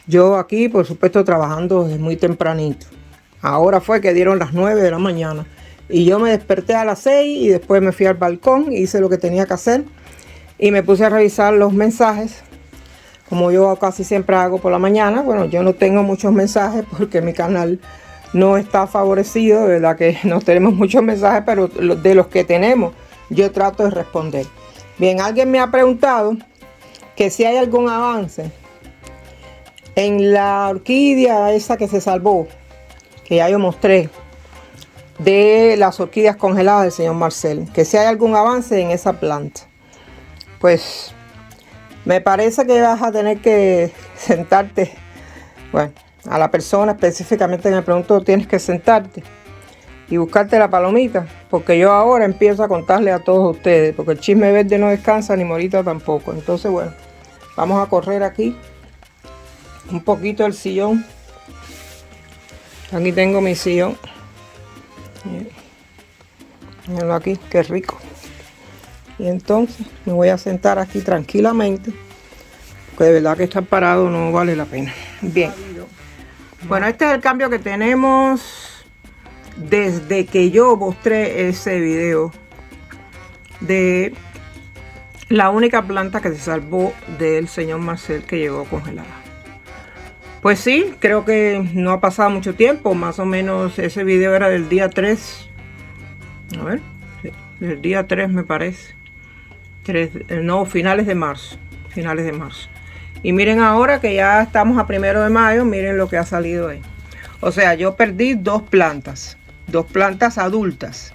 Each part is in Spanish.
Yo aquí, por supuesto, trabajando desde muy tempranito. Ahora fue que dieron las 9 de la mañana. Y yo me desperté a las 6 y después me fui al balcón, hice lo que tenía que hacer. Y me puse a revisar los mensajes, como yo casi siempre hago por la mañana. Bueno, yo no tengo muchos mensajes porque mi canal no está favorecido, de verdad que no tenemos muchos mensajes, pero de los que tenemos, yo trato de responder. Bien, alguien me ha preguntado que si hay algún avance en la orquídea esa que se salvó, que ya yo mostré, de las orquídeas congeladas del señor Marcel, que si hay algún avance en esa planta. Pues me parece que vas a tener que sentarte, bueno, a la persona específicamente que me preguntó, tienes que sentarte y buscarte la palomita, porque yo ahora empiezo a contarle a todos ustedes, porque el chisme verde no descansa ni morita tampoco. Entonces, bueno, vamos a correr aquí un poquito el sillón. Aquí tengo mi sillón. Mírenlo aquí, qué rico. Y entonces me voy a sentar aquí tranquilamente, porque de verdad que estar parado no vale la pena. Bien. Bueno, este es el cambio que tenemos desde que yo mostré ese video de la única planta que se salvó del señor Marcel que llegó congelada. Pues sí, creo que no ha pasado mucho tiempo, más o menos ese video era del día 3. A ver, sí, del día 3 me parece. Finales de marzo. Finales de marzo. Y miren ahora que ya estamos a 1 de mayo, miren lo que ha salido ahí. O sea, yo perdí dos plantas adultas.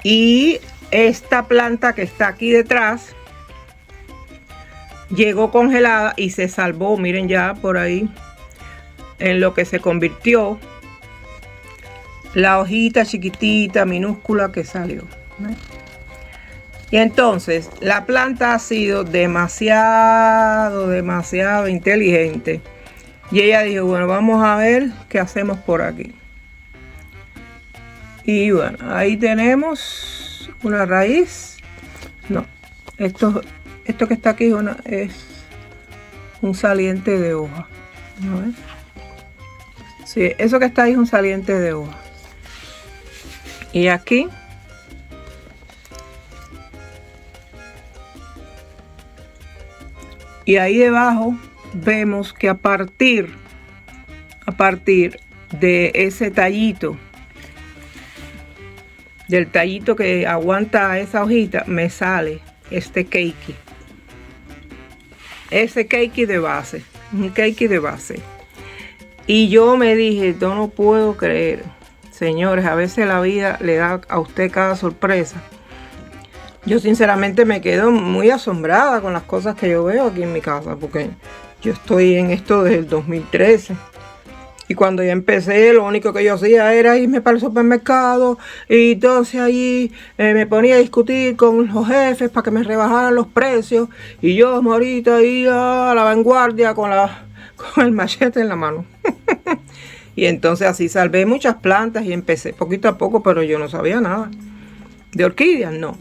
Y esta planta que está aquí detrás llegó congelada y se salvó, miren ya por ahí, en lo que se convirtió la hojita chiquitita, minúscula que salió. Y entonces la planta ha sido demasiado inteligente. Y ella dijo, bueno, vamos a ver qué hacemos por aquí. Y bueno, ahí tenemos una raíz. No, esto que está aquí es un saliente de hoja. A ver. Sí, eso que está ahí es un saliente de hoja. Y aquí y ahí debajo vemos que a partir de ese tallito, del tallito que aguanta esa hojita, me sale este keiki. Ese keiki de base, un keiki de base. Y yo me dije, yo no puedo creer, señores, a veces la vida le da a usted cada sorpresa. Yo sinceramente me quedo muy asombrada con las cosas que yo veo aquí en mi casa, porque yo estoy en esto desde el 2013. Y cuando yo empecé, lo único que yo hacía era irme para el supermercado y entonces allí me ponía a discutir con los jefes para que me rebajaran los precios. Y yo ahorita iba a la vanguardia con el machete en la mano. Y entonces así salvé muchas plantas y empecé poquito a poco, pero yo no sabía nada. ¿De orquídeas? No,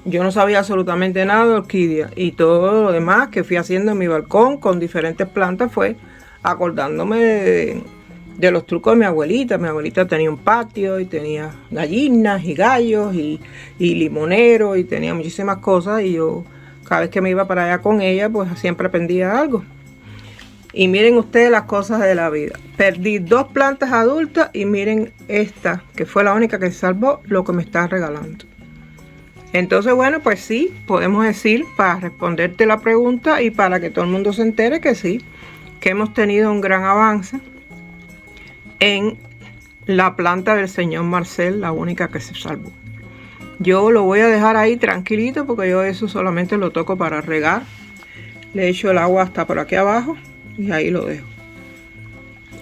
yo no sabía absolutamente nada de orquídeas. Y todo lo demás que fui haciendo en mi balcón con diferentes plantas fue acordándome de los trucos de mi abuelita. Mi abuelita tenía un patio y tenía gallinas y gallos y limoneros y tenía muchísimas cosas. Y yo cada vez que me iba para allá con ella, pues siempre aprendía algo. Y miren ustedes las cosas de la vida. Perdí dos plantas adultas y miren esta, que fue la única que se salvó, lo que me está regalando. Entonces, bueno, pues sí, podemos decir, para responderte la pregunta y para que todo el mundo se entere que sí, que hemos tenido un gran avance en la planta del señor Marcel, la única que se salvó. Yo lo voy a dejar ahí tranquilito porque yo eso solamente lo toco para regar. Le echo el agua hasta por aquí abajo y ahí lo dejo.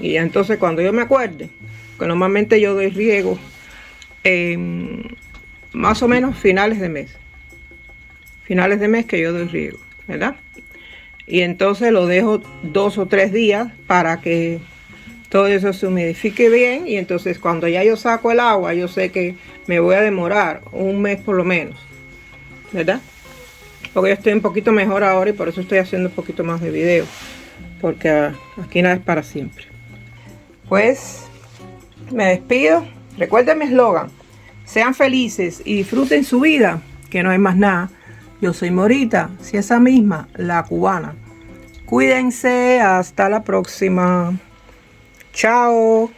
Y ya entonces cuando yo me acuerde, que normalmente yo doy riego más o menos finales de mes que yo doy riego, ¿verdad? Y entonces lo dejo 2 o 3 días para que todo eso se humidifique bien. Y entonces cuando ya yo saco el agua, yo sé que me voy a demorar un mes por lo menos, ¿verdad? Porque yo estoy un poquito mejor ahora y por eso estoy haciendo un poquito más de video. porque aquí nada es para siempre. Pues me despido. Recuerden mi eslogan: sean felices y disfruten su vida, que no hay más nada. Yo soy Morita, si esa misma, la cubana. Cuídense, hasta la próxima. Chao.